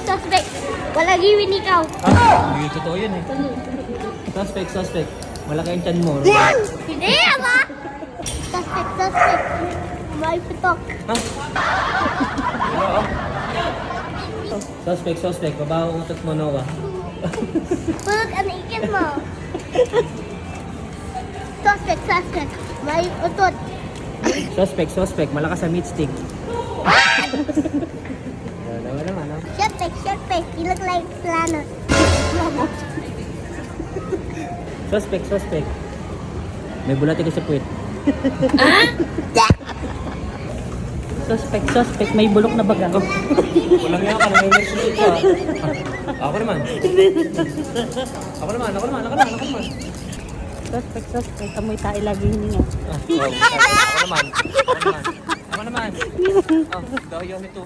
suspect. Wala giwin ikaw. Hindi totoo yun eh. Suspect. Malaki ang tiyan mo. Hindi ba? Suspect. May putok. Ha? Oo. Suspect. Babaho ang utot mo, Noah. Putok ang ikit mo. Suspect. May utot. Suspect. Malakas sa meat stick. Dalawa naman, no? Suspect. You look like planet. Suspect. May bulati ko sa puwit. Suspect, may bulok na baga. Walang yan ka, may emergency ka. Ako naman. Suspect, amoy tayo lagi hininga. Ako naman. Oh, daw yun ito.